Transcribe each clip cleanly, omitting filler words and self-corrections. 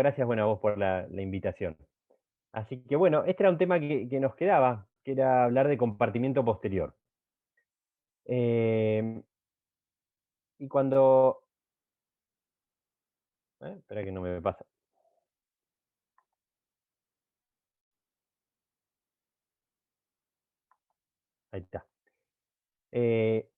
gracias, bueno, a vos por la invitación. Así que bueno, este era un tema que nos quedaba, que era hablar de compartimiento posterior. Em, y cuando... espera que no me pasa. Ahí está. Eh,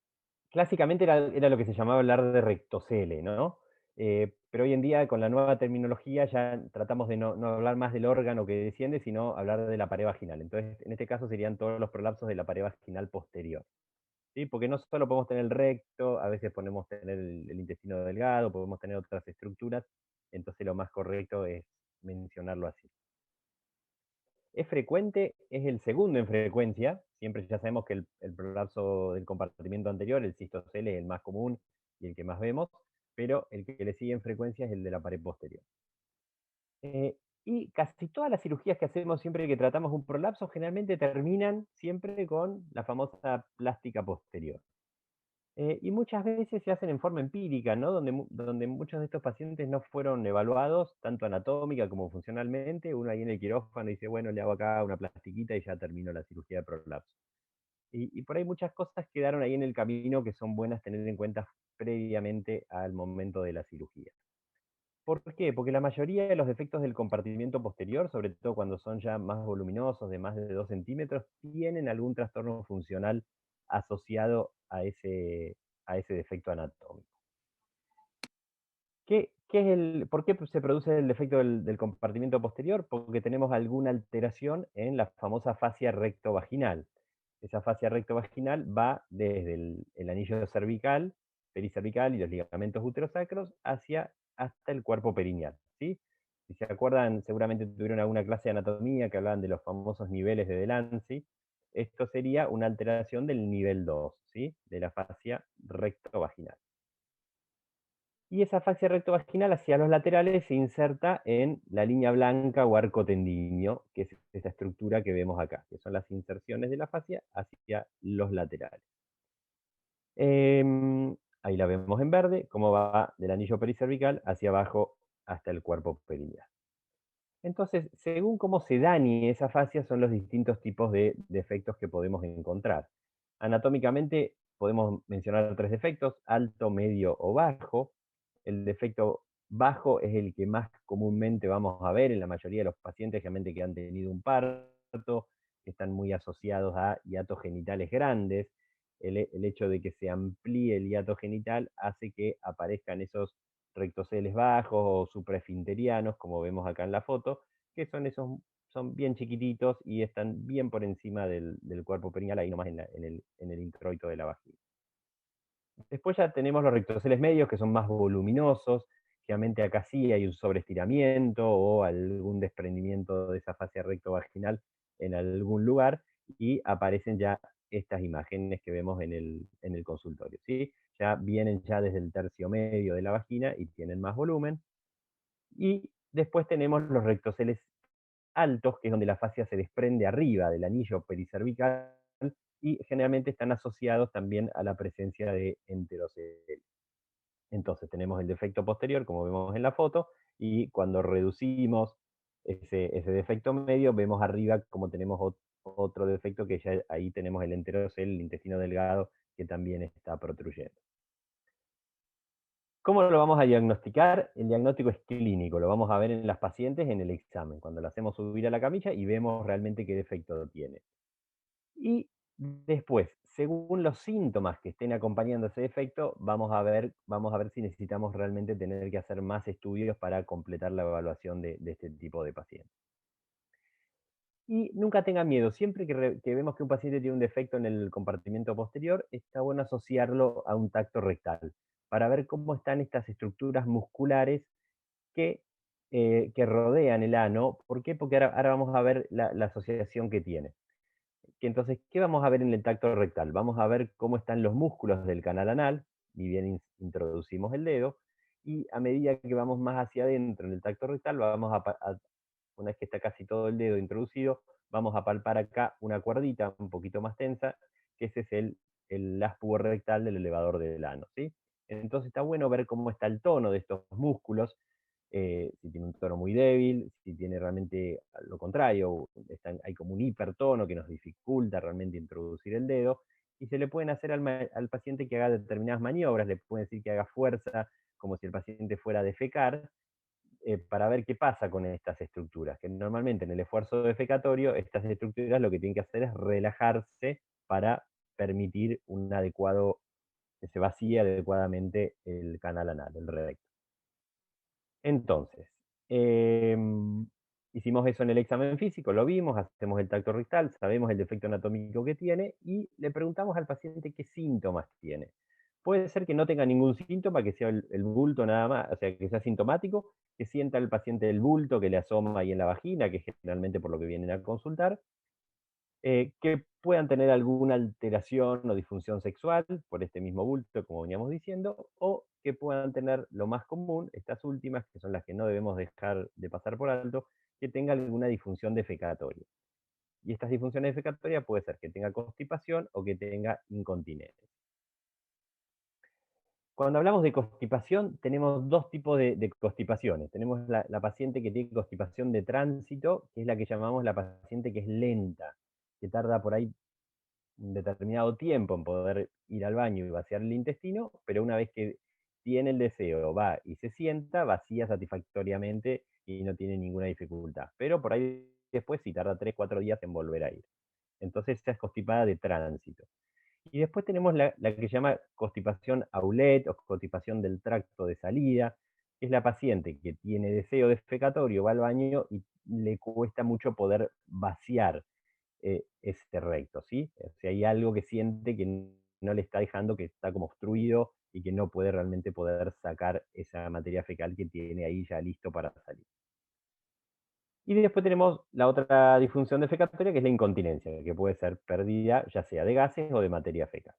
Clásicamente era lo que se llamaba hablar de rectocele, ¿no? Pero hoy en día, con la nueva terminología, ya tratamos de no hablar más del órgano que desciende, sino hablar de la pared vaginal. Entonces, en este caso serían todos los prolapsos de la pared vaginal posterior. ¿Sí? Porque no solo podemos tener el recto, a veces podemos tener el intestino delgado, podemos tener otras estructuras, entonces lo más correcto es mencionarlo así. ¿Es frecuente? Es el segundo en frecuencia, siempre ya sabemos que el prolapso del compartimiento anterior, el cistocele, es el más común y el que más vemos, pero el que le sigue en frecuencia es el de la pared posterior. Y casi todas las cirugías que hacemos siempre que tratamos un prolapso generalmente terminan siempre con la famosa plástica posterior. Y muchas veces se hacen en forma empírica, ¿no? Donde muchos de estos pacientes no fueron evaluados, tanto anatómica como funcionalmente. Uno ahí en el quirófano dice, bueno, le hago acá una plastiquita y ya terminó la cirugía de prolapso. Y por ahí muchas cosas quedaron ahí en el camino que son buenas tener en cuenta previamente al momento de la cirugía. ¿Por qué? Porque la mayoría de los defectos del compartimiento posterior, sobre todo cuando son ya más voluminosos, de más de 2 centímetros, tienen algún trastorno funcional asociado a ese defecto anatómico. ¿Qué es ¿Por qué se produce el defecto del compartimiento posterior? Porque tenemos alguna alteración en la famosa fascia rectovaginal. Esa fascia rectovaginal va desde el anillo cervical, pericervical y los ligamentos uterosacros hasta el cuerpo perineal, ¿sí? Si se acuerdan, seguramente tuvieron alguna clase de anatomía que hablaban de los famosos niveles de Delancey. Esto sería una alteración del nivel 2, ¿sí? De la fascia rectovaginal. Y esa fascia rectovaginal hacia los laterales se inserta en la línea blanca o arco tendinio, que es esta estructura que vemos acá, que son las inserciones de la fascia hacia los laterales. Ahí la vemos en verde, cómo va del anillo pericervical hacia abajo hasta el cuerpo perineal. Entonces, según cómo se dañe esa fascia, son los distintos tipos de defectos que podemos encontrar. Anatómicamente podemos mencionar 3 defectos: alto, medio o bajo. El defecto bajo es el que más comúnmente vamos a ver en la mayoría de los pacientes, generalmente que han tenido un parto, que están muy asociados a hiatos genitales grandes. El hecho de que se amplíe el hiato genital hace que aparezcan esos rectoceles bajos o supraesfinterianos, como vemos acá en la foto, que son bien chiquititos y están bien por encima del cuerpo perineal, ahí nomás en el introito de la vagina. Después ya tenemos los rectoceles medios, que son más voluminosos. Generalmente acá sí hay un sobreestiramiento o algún desprendimiento de esa fascia rectovaginal en algún lugar, y aparecen ya estas imágenes que vemos en el consultorio, ¿sí? Ya vienen ya desde el tercio medio de la vagina y tienen más volumen. Y después tenemos los rectoceles altos, que es donde la fascia se desprende arriba del anillo pericervical, y generalmente están asociados también a la presencia de enterocele. Entonces tenemos el defecto posterior, como vemos en la foto, y cuando reducimos ese defecto medio, vemos arriba como tenemos otro defecto, que ya ahí tenemos el enterocele, el intestino delgado, que también está protruyendo. ¿Cómo lo vamos a diagnosticar? El diagnóstico es clínico, lo vamos a ver en las pacientes en el examen, cuando la hacemos subir a la camilla y vemos realmente qué defecto tiene. Y después, según los síntomas que estén acompañando ese defecto, vamos a ver si necesitamos realmente tener que hacer más estudios para completar la evaluación de este tipo de pacientes. Y nunca tengan miedo, siempre que vemos que un paciente tiene un defecto en el compartimiento posterior, está bueno asociarlo a un tacto rectal, para ver cómo están estas estructuras musculares que, que rodean el ano. ¿Por qué? Porque ahora vamos a ver la asociación que tiene. Que entonces, ¿qué vamos a ver en el tacto rectal? Vamos a ver cómo están los músculos del canal anal, ni bien introducimos el dedo, y a medida que vamos más hacia adentro en el tacto rectal, una vez que está casi todo el dedo introducido, vamos a palpar acá una cuerdita un poquito más tensa, que ese es el áspero rectal del elevador del ano, ¿sí? Entonces está bueno ver cómo está el tono de estos músculos. si tiene un tono muy débil, si tiene realmente lo contrario, hay como un hipertono que nos dificulta realmente introducir el dedo, y se le pueden hacer al paciente que haga determinadas maniobras, le pueden decir que haga fuerza, como si el paciente fuera a defecar, para ver qué pasa con estas estructuras, que normalmente en el esfuerzo defecatorio, estas estructuras lo que tienen que hacer es relajarse para permitir un adecuado, que se vacíe adecuadamente el canal anal, el recto. Entonces, hicimos eso en el examen físico, lo vimos, hacemos el tacto rectal, sabemos el defecto anatómico que tiene y le preguntamos al paciente qué síntomas tiene. Puede ser que no tenga ningún síntoma, que sea el bulto nada más, o sea, que sea sintomático, que sienta el paciente el bulto que le asoma ahí en la vagina, que es generalmente por lo que vienen a consultar, que puedan tener alguna alteración o disfunción sexual por este mismo bulto, como veníamos diciendo, o que puedan tener lo más común, estas últimas, que son las que no debemos dejar de pasar por alto, que tenga alguna disfunción defecatoria. Y estas disfunciones defecatorias puede ser que tenga constipación o que tenga incontinencia. Cuando hablamos de constipación, tenemos dos tipos de constipaciones. Tenemos la paciente que tiene constipación de tránsito, que es la que llamamos la paciente que es lenta, que tarda por ahí un determinado tiempo en poder ir al baño y vaciar el intestino, pero una vez que tiene el deseo, va y se sienta, vacía satisfactoriamente y no tiene ninguna dificultad. Pero por ahí después sí tarda 3, 4 días en volver a ir. Entonces esa es constipada de tránsito. Y después tenemos la que se llama constipación outlet o constipación del tracto de salida, que es la paciente que tiene deseo defecatorio, va al baño y le cuesta mucho poder vaciar ese recto, ¿sí? O sea, hay algo que siente que no le está dejando, que está como obstruido y que no puede realmente poder sacar esa materia fecal que tiene ahí ya listo para salir. Y después tenemos la otra disfunción defecatoria, que es la incontinencia, que puede ser pérdida ya sea de gases o de materia fecal.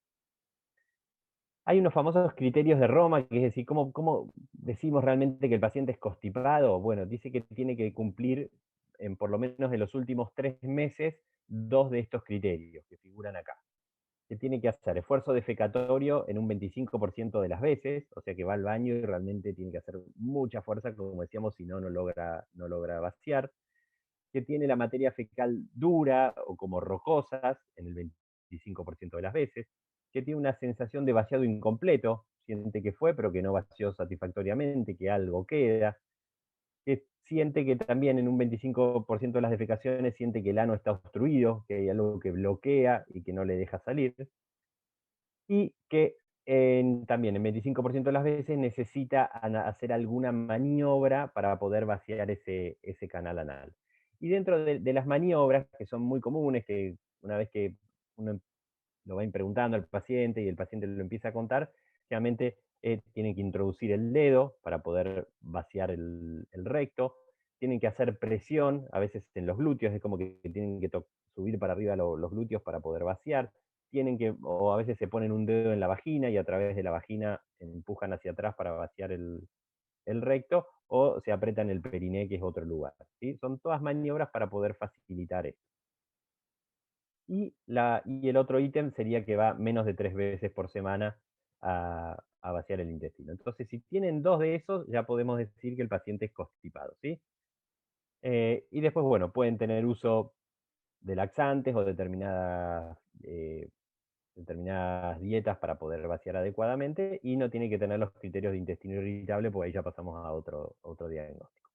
Hay unos famosos criterios de Roma, que es decir, ¿cómo decimos realmente que el paciente es constipado? Bueno, dice que tiene que cumplir, en por lo menos en los últimos 3 meses, 2 de estos criterios que figuran acá. Que tiene que hacer esfuerzo defecatorio en un 25% de las veces, o sea que va al baño y realmente tiene que hacer mucha fuerza, como decíamos, si no, no logra vaciar. Que tiene la materia fecal dura o como rocosas en el 25% de las veces. Que tiene una sensación de vaciado incompleto, siente que fue, pero que no vació satisfactoriamente, que algo queda. Que siente que también en un 25% de las defecaciones siente que el ano está obstruido, que hay algo que bloquea y que no le deja salir y que también en 25% de las veces necesita hacer alguna maniobra para poder vaciar ese canal anal. Y dentro de las maniobras, que son muy comunes, que una vez que uno lo va preguntando al paciente y el paciente lo empieza a contar, realmente tienen que introducir el dedo para poder vaciar el recto, tienen que hacer presión, a veces en los glúteos, es como que tienen que subir para arriba los glúteos para poder vaciar, tienen que, o a veces se ponen un dedo en la vagina y a través de la vagina empujan hacia atrás para vaciar el recto, o se apretan el periné, que es otro lugar. ¿Sí? Son todas maniobras para poder facilitar esto. Y el otro ítem sería que va menos de 3 veces por semana a vaciar el intestino. Entonces, si tienen 2 de esos, ya podemos decir que el paciente es constipado, ¿sí? Y después, bueno, pueden tener uso de laxantes o determinadas dietas para poder vaciar adecuadamente y no tiene que tener los criterios de intestino irritable, porque ahí ya pasamos a otro diagnóstico.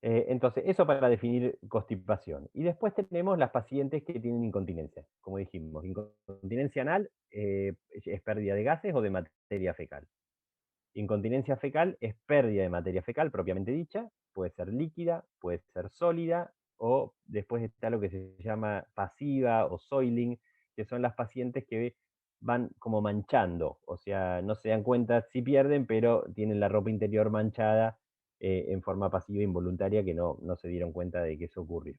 Entonces, eso para definir constipación. Y después tenemos las pacientes que tienen incontinencia. Como dijimos, incontinencia anal es pérdida de gases o de materia fecal. Incontinencia fecal es pérdida de materia fecal propiamente dicha, puede ser líquida, puede ser sólida, o después está lo que se llama pasiva o soiling, que son las pacientes que van como manchando, o sea, no se dan cuenta si pierden, pero tienen la ropa interior manchada en forma pasiva e involuntaria que no se dieron cuenta de que eso ocurrió.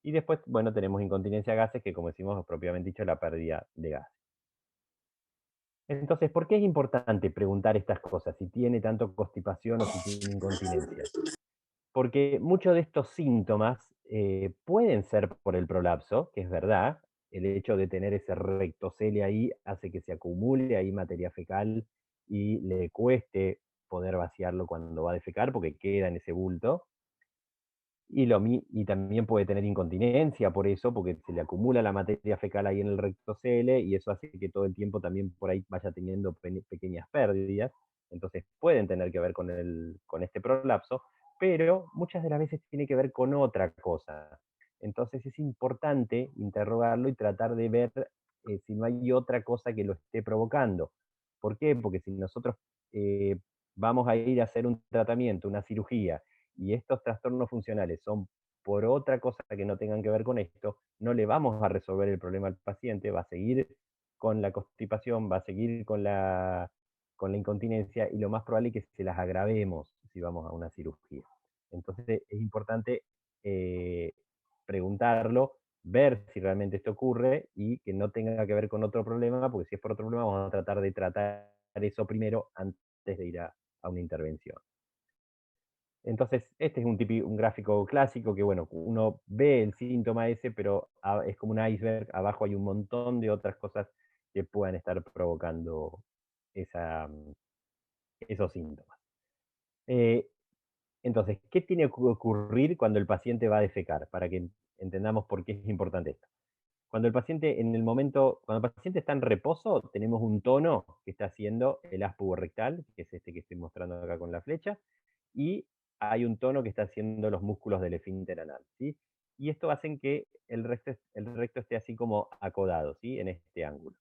Y después, bueno, tenemos incontinencia a gases, que como decimos propiamente dicho, la pérdida de gas. Entonces, ¿por qué es importante preguntar estas cosas? Si tiene tanto constipación o si tiene incontinencia. Porque muchos de estos síntomas pueden ser por el prolapso, que es verdad. El hecho de tener ese rectocele ahí hace que se acumule ahí materia fecal y le cueste poder vaciarlo cuando va a defecar, porque queda en ese bulto. Y también puede tener incontinencia por eso, porque se le acumula la materia fecal ahí en el recto CL y eso hace que todo el tiempo también por ahí vaya teniendo pequeñas pérdidas. Entonces pueden tener que ver con este prolapso, pero muchas de las veces tiene que ver con otra cosa. Entonces es importante interrogarlo y tratar de ver si no hay otra cosa que lo esté provocando. ¿Por qué? Porque si nosotros eh, vamos a ir a hacer un tratamiento, una cirugía, y estos trastornos funcionales son por otra cosa que no tengan que ver con esto, no le vamos a resolver el problema al paciente, va a seguir con la constipación, va a seguir con la incontinencia y lo más probable es que se las agravemos si vamos a una cirugía. Entonces es importante eh, preguntarlo, ver si realmente esto ocurre y que no tenga que ver con otro problema, porque si es por otro problema vamos a tratar de tratar eso primero antes de ir a una intervención. Entonces, este es un gráfico clásico que, bueno, uno ve el síntoma ese, pero es como un iceberg, abajo hay un montón de otras cosas que puedan estar provocando esa, esos síntomas. Eh, entonces, ¿qué tiene que ocurrir cuando el paciente va a defecar? Para que entendamos por qué es importante esto. Cuando el paciente, cuando el paciente está en reposo, tenemos un tono que está haciendo el haz puborectal, que es este que estoy mostrando acá con la flecha, y hay un tono que está haciendo los músculos del esfínter anal, ¿sí? Y esto hace que el recto esté así como acodado, ¿sí? En este ángulo.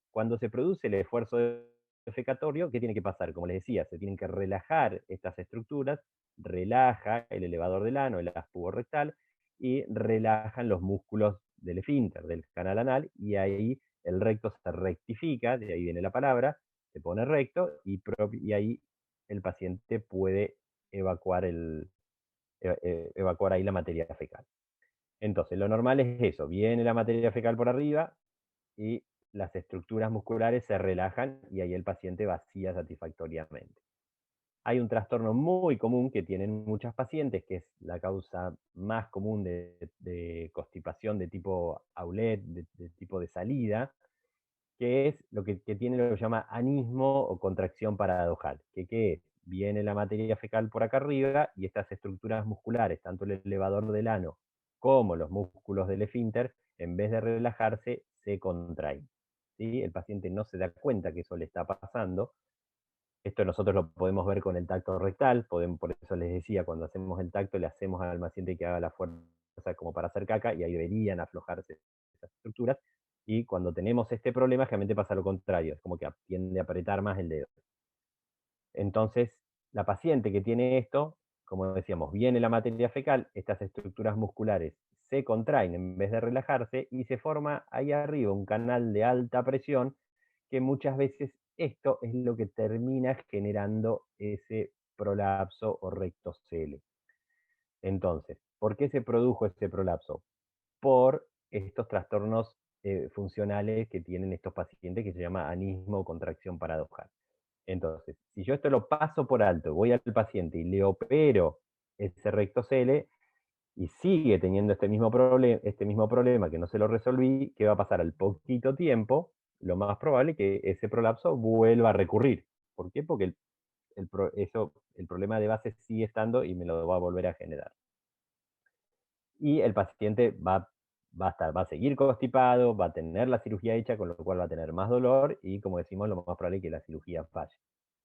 Cuando se produce el esfuerzo defecatorio, ¿qué tiene que pasar? Como les decía, se tienen que relajar estas estructuras, relaja el elevador del ano, el haz puborectal, y relajan los músculos del esfínter, del canal anal, y ahí el recto se rectifica, de ahí viene la palabra, se pone recto, y ahí el paciente puede evacuar, evacuar ahí la materia fecal. Entonces, lo normal es eso, viene la materia fecal por arriba, y las estructuras musculares se relajan y ahí el paciente vacía satisfactoriamente. Hay un trastorno muy común que tienen muchas pacientes, que es la causa más común de constipación de tipo Aulet, de tipo de salida, que es que tiene lo que se llama anismo o contracción paradojal. ¿Qué es? Viene la materia fecal por acá arriba y estas estructuras musculares, tanto el elevador del ano como los músculos del esfínter, en vez de relajarse, se contraen. ¿Sí? El paciente no se da cuenta que eso le está pasando. Esto nosotros lo podemos ver con el tacto rectal, por eso les decía, cuando hacemos el tacto le hacemos al paciente que haga la fuerza como para hacer caca y ahí deberían aflojarse esas estructuras. Y cuando tenemos este problema, generalmente pasa lo contrario, es como que tiende a apretar más el dedo. Entonces, la paciente que tiene esto, como decíamos, viene la materia fecal, estas estructuras musculares se contraen en vez de relajarse y se forma ahí arriba un canal de alta presión que muchas veces esto es lo que termina generando ese prolapso o rectocele. Entonces, ¿por qué se produjo ese prolapso? Por estos trastornos funcionales que tienen estos pacientes que se llama anismo o contracción paradojal. Entonces, si yo esto lo paso por alto, voy al paciente y le opero ese rectocele y sigue teniendo este mismo problema que no se lo resolví, ¿qué va a pasar al poquito tiempo? Lo más probable es que ese prolapso vuelva a recurrir. ¿Por qué? Porque el problema de base sigue estando y me lo va a volver a generar. Y el paciente va a seguir constipado, va a tener la cirugía hecha, con lo cual va a tener más dolor y, como decimos, lo más probable es que la cirugía falle.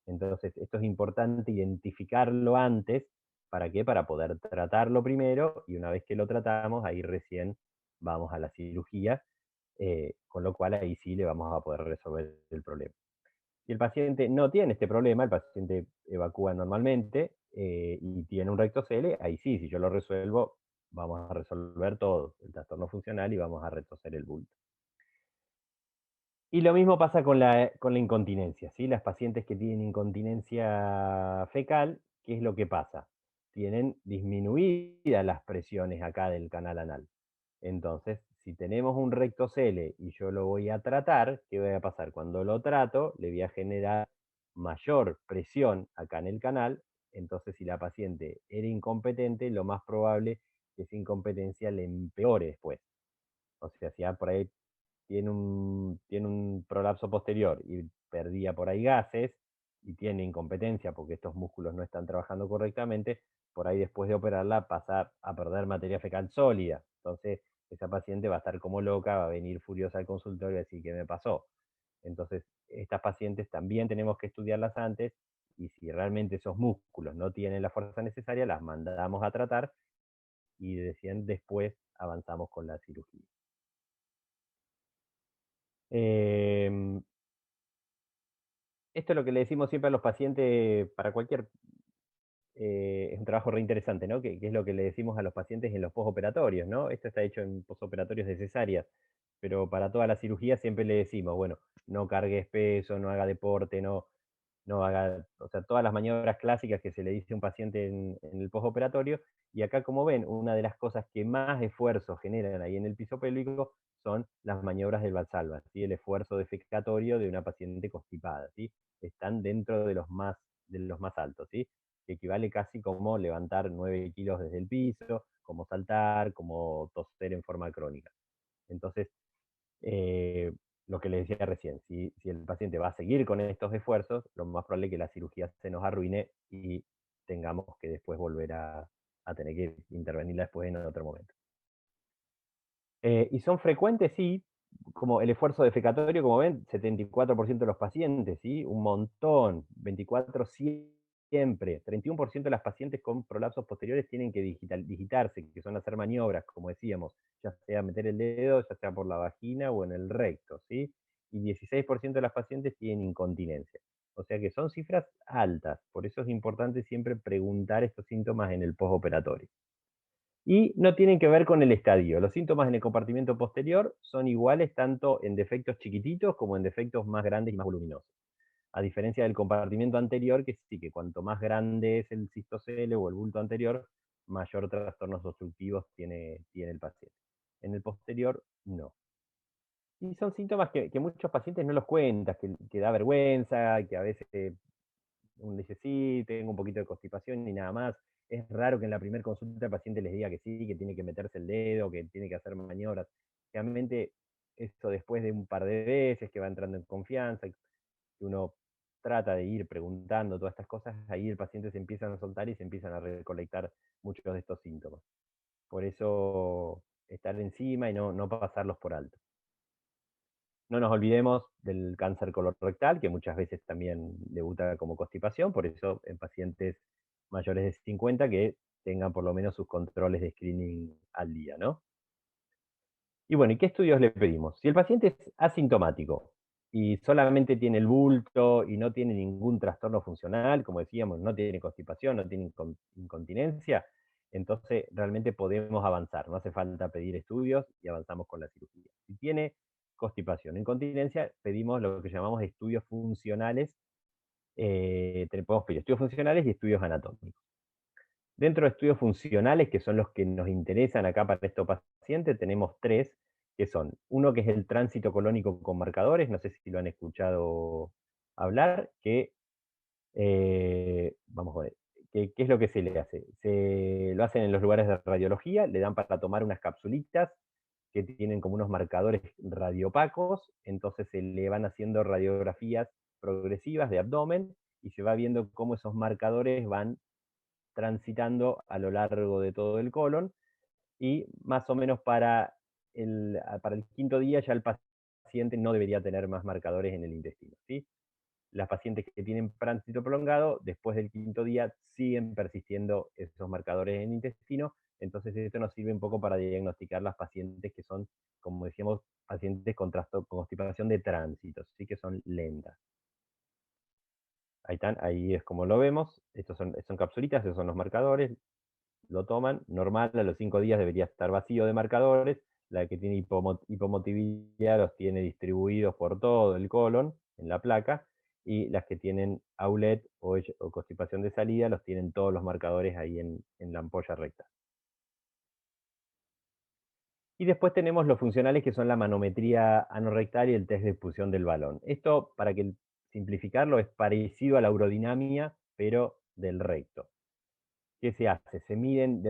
Entonces, esto es importante identificarlo antes. ¿Para qué? Para poder tratarlo primero y una vez que lo tratamos, ahí recién vamos a la cirugía, con lo cual ahí sí le vamos a poder resolver el problema. Si el paciente no tiene este problema, el paciente evacúa normalmente y tiene un rectocele, ahí sí, si yo lo resuelvo, vamos a resolver todo, el trastorno funcional y vamos a retorcer el bulto. Y lo mismo pasa con la incontinencia, ¿sí? Las pacientes que tienen incontinencia fecal, ¿qué es lo que pasa? Tienen disminuidas las presiones acá del canal anal. Entonces, si tenemos un rectocele y yo lo voy a tratar, ¿qué va a pasar? Cuando lo trato, le voy a generar mayor presión acá en el canal. Entonces, si la paciente era incompetente, lo más probable es que esa incompetencia le empeore después. O sea, si por ahí tiene un prolapso posterior y perdía por ahí gases, y tiene incompetencia porque estos músculos no están trabajando correctamente, por ahí después de operarla pasa a perder materia fecal sólida. Entonces, esa paciente va a estar como loca, va a venir furiosa al consultorio y va a decir, ¿qué me pasó? Entonces, estas pacientes también tenemos que estudiarlas antes y si realmente esos músculos no tienen la fuerza necesaria, las mandamos a tratar y recién después avanzamos con la cirugía. Em, Esto es lo que le decimos siempre a los pacientes para cualquier es un trabajo re interesante, ¿no? Que es lo que le decimos a los pacientes en los postoperatorios, ¿no? Esto está hecho en postoperatorios de cesáreas, pero para toda la cirugía siempre le decimos, bueno, no cargues peso, no haga deporte, no haga, o sea, todas las maniobras clásicas que se le dice a un paciente en el postoperatorio. Y acá, como ven, una de las cosas que más esfuerzo generan ahí en el piso pélvico son las maniobras del Valsalva, ¿sí? El esfuerzo defecatorio de una paciente constipada, ¿sí? Están dentro de los más altos, ¿sí? Que equivale casi como levantar 9 kilos desde el piso, como saltar, como toser en forma crónica. Entonces, eh, lo que les decía recién, si el paciente va a seguir con estos esfuerzos, lo más probable es que la cirugía se nos arruine y tengamos que después volver a tener que intervenirla después en otro momento. Y son frecuentes, sí, como el esfuerzo defecatorio, como ven, 74% de los pacientes, ¿sí? Un montón, 24 siempre. 31% de las pacientes con prolapsos posteriores tienen que digitarse, que son hacer maniobras, como decíamos, ya sea meter el dedo, ya sea por la vagina o en el recto, ¿sí? Y 16% de las pacientes tienen incontinencia. O sea que son cifras altas, por eso es importante siempre preguntar estos síntomas en el postoperatorio. Y no tienen que ver con el estadio. Los síntomas en el compartimento posterior son iguales tanto en defectos chiquititos como en defectos más grandes y más voluminosos. A diferencia del compartimento anterior, que sí, que cuanto más grande es el cistocele o el bulto anterior, mayor trastornos obstructivos tiene el paciente. En el posterior, no. Y son síntomas que muchos pacientes no los cuentan, que da vergüenza, que a veces uno dice, sí, tengo un poquito de constipación y nada más. Es raro que en la primera consulta el paciente les diga que sí, que tiene que meterse el dedo, que tiene que hacer maniobras. Realmente, eso después de un par de veces que va entrando en confianza, que uno trata de ir preguntando todas estas cosas, ahí el paciente se empiezan a soltar y se empiezan a recolectar muchos de estos síntomas. Por eso, estar encima y no pasarlos por alto. No nos olvidemos del cáncer colorectal, que muchas veces también debuta como constipación, por eso en pacientes mayores de 50 que tengan por lo menos sus controles de screening al día, ¿no? Y bueno, ¿y qué estudios le pedimos? Si el paciente es asintomático y solamente tiene el bulto y no tiene ningún trastorno funcional, como decíamos, no tiene constipación, no tiene incontinencia, entonces realmente podemos avanzar, no hace falta pedir estudios y avanzamos con la cirugía. Si tiene constipación, incontinencia, pedimos lo que llamamos estudios funcionales, podemos pedir estudios funcionales y estudios anatómicos. Dentro de estudios funcionales, que son los que nos interesan acá para estos pacientes, tenemos tres, que son uno que es el tránsito colónico con marcadores, no sé si lo han escuchado hablar, que, vamos a ver, ¿qué es lo que se le hace? Se lo hacen en los lugares de radiología, le dan para tomar unas capsulitas que tienen como unos marcadores radiopacos, entonces se le van haciendo radiografías progresivas de abdomen y se va viendo cómo esos marcadores van transitando a lo largo de todo el colon y más o menos para el quinto día ya el paciente no debería tener más marcadores en el intestino, ¿sí? Las pacientes que tienen tránsito prolongado, después del quinto día siguen persistiendo esos marcadores en el intestino, entonces esto nos sirve un poco para diagnosticar las pacientes que son, como decíamos, pacientes con constipación de tránsito, sí que son lentas. Ahí están, ahí es como lo vemos, estos son capsulitas, esos son los marcadores, lo toman, normal, a los 5 días debería estar vacío de marcadores, la que tiene hipomotibilidad los tiene distribuidos por todo el colon, en la placa, y las que tienen outlet o constipación de salida los tienen todos los marcadores ahí en la ampolla recta. Y después tenemos los funcionales que son la manometría anorrectal y el test de expulsión del balón. Esto, para que simplificarlo, es parecido a la urodinamia, pero del recto. ¿Qué se hace? Se miden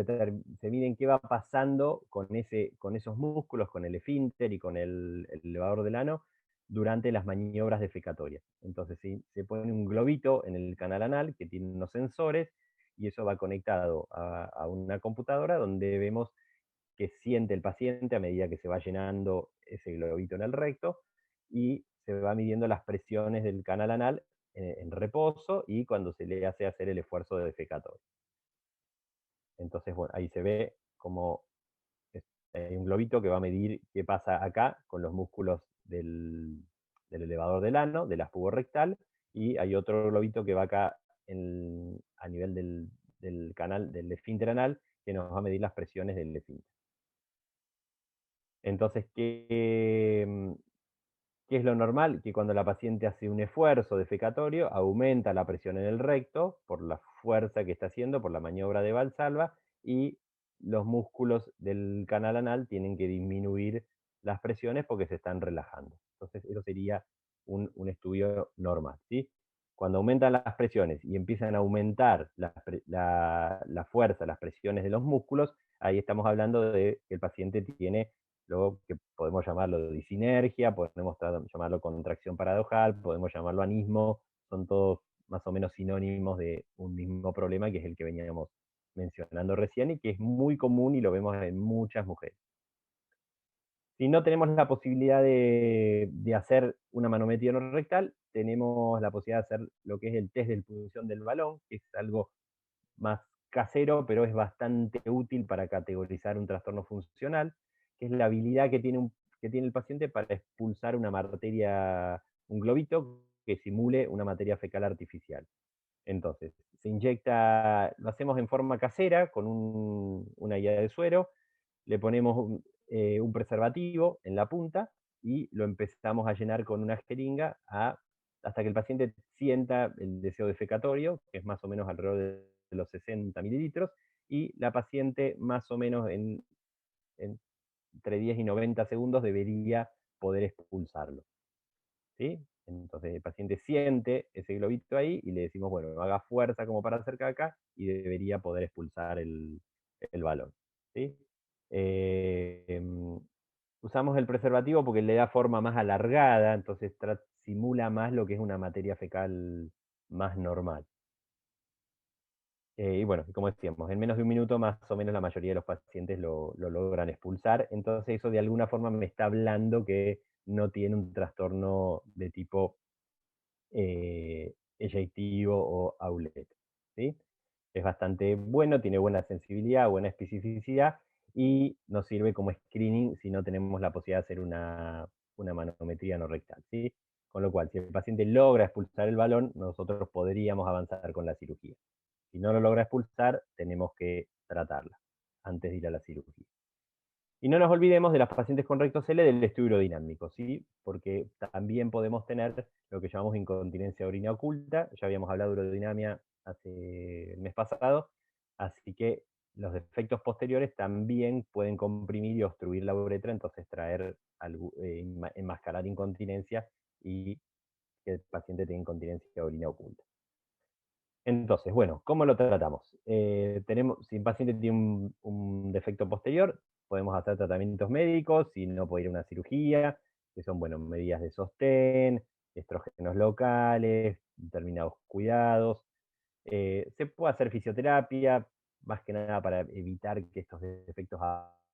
qué va pasando con esos músculos, con el esfínter y con el elevador del ano, durante las maniobras defecatorias. Entonces se pone un globito en el canal anal que tiene unos sensores y eso va conectado a una computadora donde vemos que siente el paciente a medida que se va llenando ese globito en el recto y se va midiendo las presiones del canal anal en reposo y cuando se le hace hacer el esfuerzo de defecatorio. Entonces, bueno, ahí se ve como hay un globito que va a medir qué pasa acá con los músculos del elevador del ano, de la puborectal, y hay otro globito que va acá a nivel del canal del esfínter anal, que nos va a medir las presiones del esfínter. Entonces, ¿qué es lo normal? Que cuando la paciente hace un esfuerzo defecatorio, aumenta la presión en el recto por la fuerza que está haciendo, por la maniobra de Valsalva, y los músculos del canal anal tienen que disminuir las presiones porque se están relajando. Entonces, eso sería un estudio normal, ¿sí? Cuando aumentan las presiones y empiezan a aumentar la fuerza, las presiones de los músculos, ahí estamos hablando de que el paciente tiene lo que podemos llamarlo disinergia, podemos llamarlo contracción paradojal, podemos llamarlo anismo, son todos más o menos sinónimos de un mismo problema que es el que veníamos mencionando recién y que es muy común y lo vemos en muchas mujeres. Si no tenemos la posibilidad de hacer una manometría no rectal, tenemos la posibilidad de hacer lo que es el test de punción del balón, que es algo más casero, pero es bastante útil para categorizar un trastorno funcional, que es la habilidad que tiene el paciente para expulsar una materia, un globito que simule una materia fecal artificial. Entonces, se inyecta, lo hacemos en forma casera, con una guía de suero, le ponemos un preservativo en la punta y lo empezamos a llenar con una jeringa hasta que el paciente sienta el deseo defecatorio, que es más o menos alrededor de los 60 mililitros, y la paciente más o menos entre 10 y 90 segundos debería poder expulsarlo. ¿Sí? Entonces el paciente siente ese globito ahí y le decimos, bueno, haga fuerza como para hacer caca y debería poder expulsar el balón. ¿Sí? Eh, Usamos el preservativo porque le da forma más alargada, entonces simula más lo que es una materia fecal más normal. Y bueno, como decíamos, en menos de un minuto más o menos la mayoría de los pacientes lo logran expulsar, entonces eso de alguna forma me está hablando que no tiene un trastorno de tipo eyectivo o outlet, ¿sí? Es bastante bueno, tiene buena sensibilidad, buena especificidad y nos sirve como screening si no tenemos la posibilidad de hacer una manometría no rectal, ¿sí? Con lo cual, si el paciente logra expulsar el balón, nosotros podríamos avanzar con la cirugía. Si no lo logra expulsar, tenemos que tratarla antes de ir a la cirugía. Y no nos olvidemos de las pacientes con recto CL del estudio urodinármico, ¿sí? Porque también podemos tener lo que llamamos incontinencia urina oculta. Ya habíamos hablado de urodinamia hace el mes pasado, así que los defectos posteriores también pueden comprimir y obstruir la uretra, entonces traer, enmascarar incontinencia y que el paciente tenga incontinencia urina oculta. Entonces, bueno, ¿cómo lo tratamos? Si el paciente tiene un defecto posterior, podemos hacer tratamientos médicos, si no puede ir a una cirugía, que son, bueno, medidas de sostén, estrógenos locales, determinados cuidados. Se puede hacer fisioterapia, más que nada para evitar que estos defectos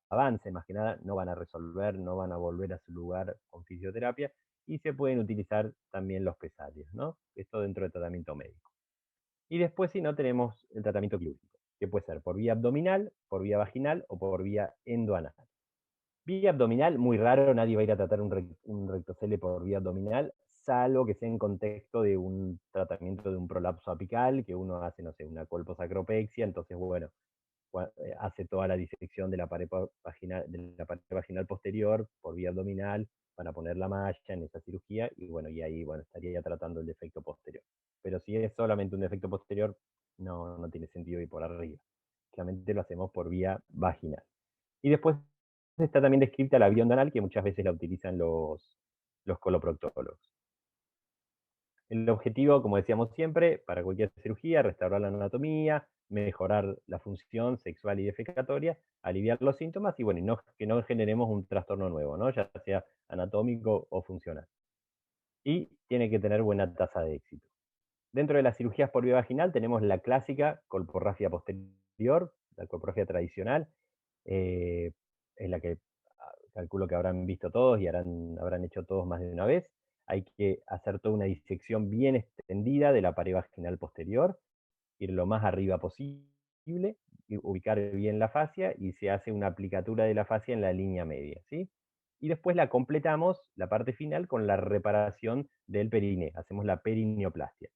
avancen, más que nada no van a resolver, no van a volver a su lugar con fisioterapia, y se pueden utilizar también los pesarios, ¿no? Esto dentro del tratamiento médico. Y después, si no, tenemos el tratamiento quirúrgico, que puede ser por vía abdominal, por vía vaginal o por vía endoanal. Vía abdominal, muy raro, nadie va a ir a tratar un rectocele por vía abdominal, salvo que sea en contexto de un tratamiento de un prolapso apical, que uno hace, no sé, una colposacropexia, entonces, bueno, hace toda la disección de la pared vaginal posterior por vía abdominal para poner la malla en esa cirugía y bueno, y ahí bueno, estaría ya tratando el defecto posterior. Pero si es solamente un defecto posterior, no tiene sentido ir por arriba. Claramente lo hacemos por vía vaginal. Y después está también descrita la vía endonal, que muchas veces la utilizan los coloproctólogos. El objetivo, como decíamos siempre, para cualquier cirugía, restaurar la anatomía, mejorar la función sexual y defecatoria, aliviar los síntomas y bueno, que no generemos un trastorno nuevo, ¿no? Ya sea anatómico o funcional. y tiene que tener buena tasa de éxito. Dentro de las cirugías por vía vaginal tenemos la clásica colporrafia posterior, la colporrafia tradicional, eh, es la que calculo que habrán visto todos y habrán hecho todos más de una vez. Hay que hacer toda una disección bien extendida de la pared vaginal posterior, ir lo más arriba posible, y ubicar bien la fascia y se hace una aplicatura de la fascia en la línea media, ¿sí? Y después la completamos, la parte final, con la reparación del periné. Hacemos la perineoplastia.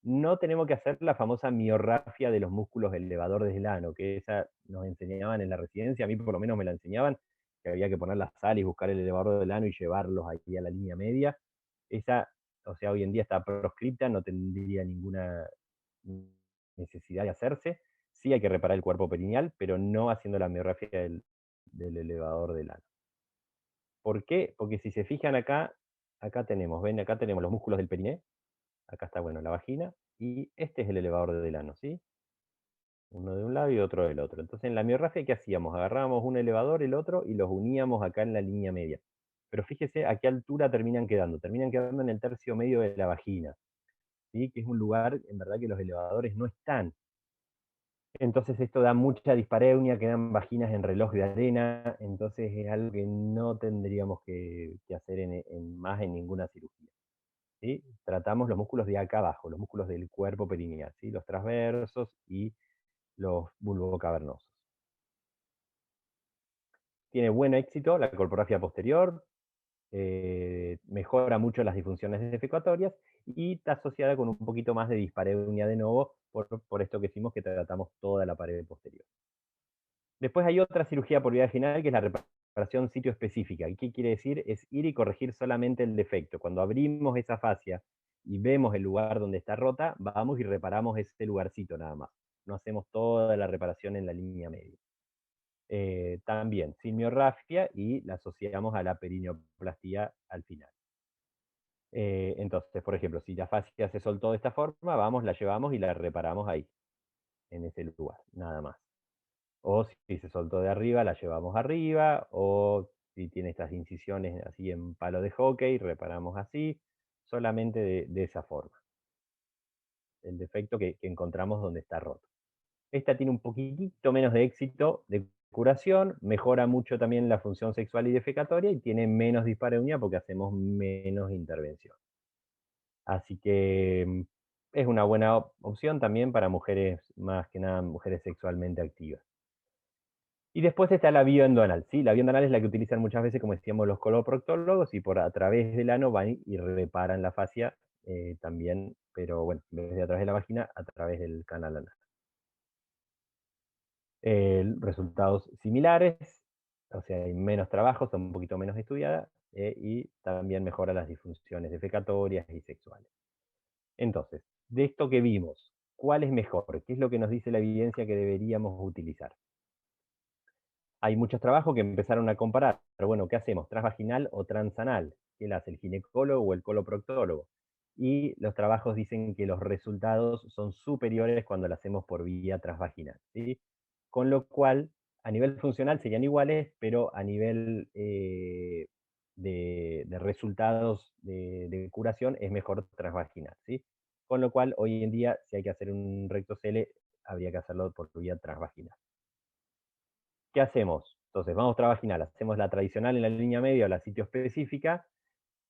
No tenemos que hacer la famosa miorrafia de los músculos elevadores del ano, que esa nos enseñaban en la residencia, a mí por lo menos me la enseñaban, que había que poner la sal y buscar el elevador del ano y llevarlos ahí a la línea media. Esa, o sea, hoy en día está proscripta, no tendría ninguna necesidad de hacerse. Sí hay que reparar el cuerpo perineal, pero no haciendo la miorrafia del elevador del ano. ¿Por qué? Porque si se fijan acá, acá tenemos, ven, acá tenemos los músculos del periné, acá está, bueno, la vagina, y este es el elevador del ano, ¿sí? Uno de un lado y otro del otro. Entonces, en la miorrafia, ¿qué hacíamos? Agarrábamos un elevador, el otro, y los uníamos acá en la línea media. Pero fíjese a qué altura terminan quedando. Terminan quedando en el tercio medio de la vagina, ¿sí? Que es un lugar, en verdad, que los elevadores no están. Entonces esto da mucha dispareunia, quedan vaginas en reloj de arena, entonces es algo que no tendríamos que hacer más en ninguna cirugía. ¿Sí? Tratamos los músculos de acá abajo, los músculos del cuerpo perineal, ¿sí? Los transversos y los bulbocavernosos. Tiene buen éxito la colporrafia posterior, mejora mucho las disfunciones defecatorias y está asociada con un poquito más de dispareunia de nuevo, por esto que decimos que tratamos toda la pared posterior. Después hay otra cirugía por vía vaginal que es la reparación sitio específica. ¿Y qué quiere decir? Es ir y corregir solamente el defecto. Cuando abrimos esa fascia y vemos el lugar donde está rota, vamos y reparamos ese lugarcito nada más. No hacemos toda la reparación en la línea media. También sin miorrafia y la asociamos a la perineoplastia al final. Entonces, por ejemplo, si la fascia se soltó de esta forma, vamos, la llevamos y la reparamos ahí, en ese lugar, nada más. O si se soltó de arriba, la llevamos arriba, o si tiene estas incisiones así en palo de hockey, reparamos así, solamente de esa forma. El defecto que encontramos donde está roto. Esta tiene un poquitito menos de éxito de curación, mejora mucho también la función sexual y defecatoria y tiene menos dispareunia porque hacemos menos intervención. Así que es una buena opción también para mujeres, más que nada mujeres sexualmente activas. Y después está la bioendonal, ¿sí? La bioendonal es la que utilizan muchas veces, como decíamos, los coloproctólogos y por a través del ano van y reparan la fascia también, pero bueno, en vez de a través de la vagina, a través del canal anal. Resultados similares, o sea, hay menos trabajo, está un poquito menos estudiada y también mejora las disfunciones defecatorias y sexuales. Entonces, de esto que vimos, ¿cuál es mejor? ¿Qué es lo que nos dice la evidencia que deberíamos utilizar? Hay muchos trabajos que empezaron a comparar, pero bueno, ¿qué hacemos? ¿Transvaginal o transanal? ¿Qué hace el ginecólogo o el coloproctólogo? Y los trabajos dicen que los resultados son superiores cuando lo hacemos por vía transvaginal, ¿sí? Con lo cual, a nivel funcional serían iguales, pero a nivel de resultados de curación es mejor transvaginal, ¿sí? Con lo cual, hoy en día, si hay que hacer un rectocele, habría que hacerlo por vía transvaginal. ¿Qué hacemos? Entonces, vamos transvaginal, hacemos la tradicional en la línea media o la sitio específica.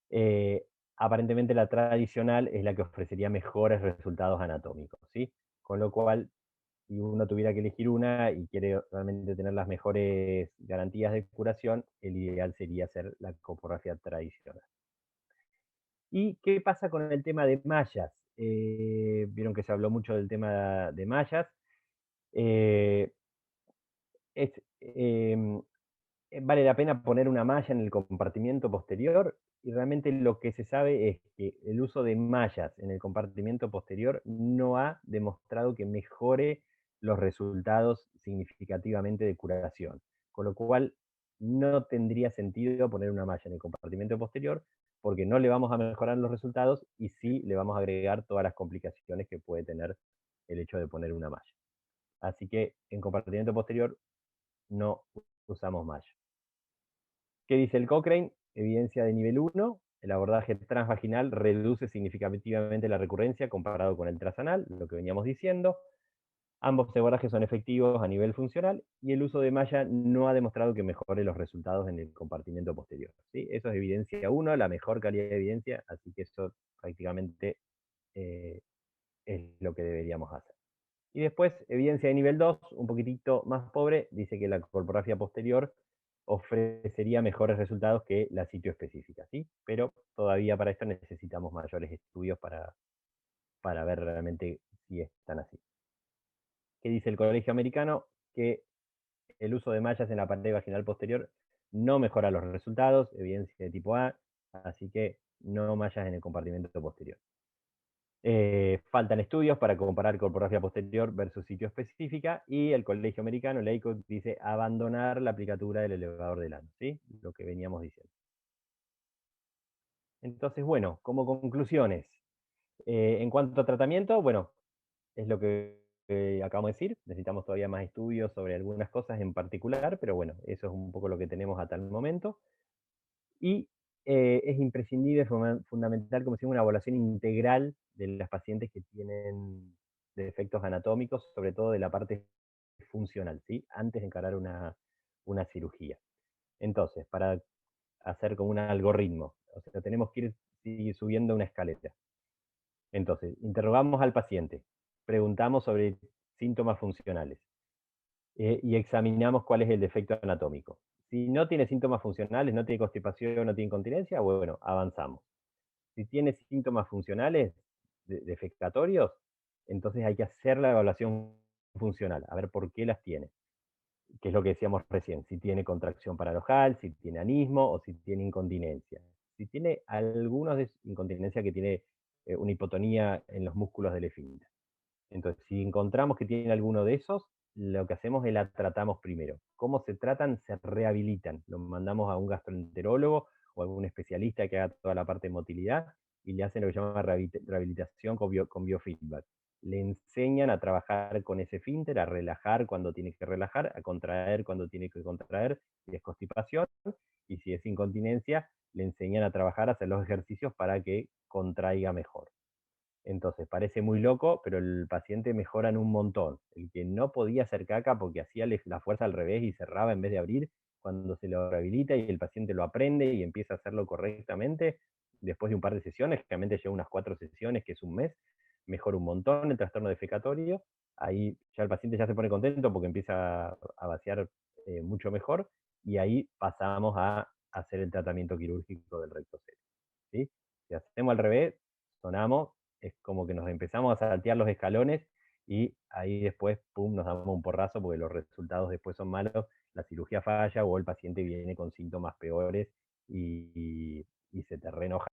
eh, Aparentemente la tradicional es la que ofrecería mejores resultados anatómicos, ¿sí? Con lo cual, si uno tuviera que elegir una y quiere realmente tener las mejores garantías de curación, el ideal sería hacer la colporrafia tradicional. ¿Y qué pasa con el tema de mallas? Vieron que se habló mucho del tema de mallas. Eh, es, em, vale la pena poner una malla en el compartimiento posterior y realmente lo que se sabe es que el uso de mallas en el compartimiento posterior no ha demostrado que mejore los resultados significativamente de curación, con lo cual no tendría sentido poner una malla en el compartimento posterior porque no le vamos a mejorar los resultados y sí le vamos a agregar todas las complicaciones que puede tener el hecho de poner una malla. Así que en compartimento posterior no usamos malla. ¿Qué dice el Cochrane? Evidencia de nivel 1. el abordaje transvaginal reduce significativamente la recurrencia comparado con el trasanal, lo que veníamos diciendo. Ambos abordajes son efectivos a nivel funcional y el uso de malla no ha demostrado que mejore los resultados en el compartimiento posterior, ¿sí? Eso es evidencia 1, la mejor calidad de evidencia, así que eso prácticamente eh, es lo que deberíamos hacer. Y después, evidencia de nivel 2, un poquitito más pobre, dice que la colpografía posterior ofrecería mejores resultados que la sitio específica, ¿sí? Pero todavía para esto necesitamos mayores estudios para ver realmente si están así. ¿Qué dice el Colegio Americano? Que el uso de mallas en la pared vaginal posterior no mejora los resultados, evidencia de tipo A, así que no mallas en el compartimento posterior. Faltan estudios para comparar colpografía posterior versus sitio específica, y el Colegio Americano, el ACOG, dice abandonar la aplicatura del elevador del ano, ¿sí? Lo que veníamos diciendo. Entonces, bueno, como conclusiones, en cuanto a tratamiento, bueno, es lo que acabamos de decir, necesitamos todavía más estudios sobre algunas cosas en particular, pero bueno, eso es un poco lo que tenemos hasta el momento. Y es imprescindible, fundamental, como decimos, una evaluación integral de las pacientes que tienen defectos anatómicos, sobre todo de la parte funcional, ¿sí? Antes de encarar una cirugía. Entonces, para hacer como un algoritmo, o sea, tenemos que ir subiendo una escalera. Entonces, interrogamos al paciente, preguntamos sobre síntomas funcionales y examinamos cuál es el defecto anatómico. Si no tiene síntomas funcionales, no tiene constipación, no tiene incontinencia, bueno, avanzamos. Si tiene síntomas funcionales defecatorios, entonces hay que hacer la evaluación funcional, a ver por qué las tiene. Que es lo que decíamos recién, si tiene contracción paradojal, si tiene anismo o si tiene incontinencia. Si tiene algunos de incontinencia que tiene una hipotonía en los músculos del esfínter. Entonces, si encontramos que tiene alguno de esos, lo que hacemos es la tratamos primero. ¿Cómo se tratan? Se rehabilitan. Lo mandamos a un gastroenterólogo o a algún especialista que haga toda la parte de motilidad y le hacen lo que se llama rehabilitación con biofeedback. Le enseñan a trabajar con ese esfínter, a relajar cuando tiene que relajar, a contraer cuando tiene que contraer, si es constipación, y si es incontinencia, le enseñan a trabajar, a hacer los ejercicios para que contraiga mejor. Entonces, parece muy loco, pero el paciente mejora en un montón. El que no podía hacer caca porque hacía la fuerza al revés y cerraba en vez de abrir, cuando se lo rehabilita y el paciente lo aprende y empieza a hacerlo correctamente, después de un par de sesiones, generalmente lleva unas 4 sesiones, que es un mes, mejora un montón el trastorno defecatorio. Ahí ya el paciente ya se pone contento porque empieza a vaciar mucho mejor, y ahí pasamos a hacer el tratamiento quirúrgico del recto serio, ¿sí? Si hacemos al revés, sonamos, es como que nos empezamos a saltear los escalones y ahí después, pum, nos damos un porrazo porque los resultados después son malos, la cirugía falla o el paciente viene con síntomas peores y se te reenoja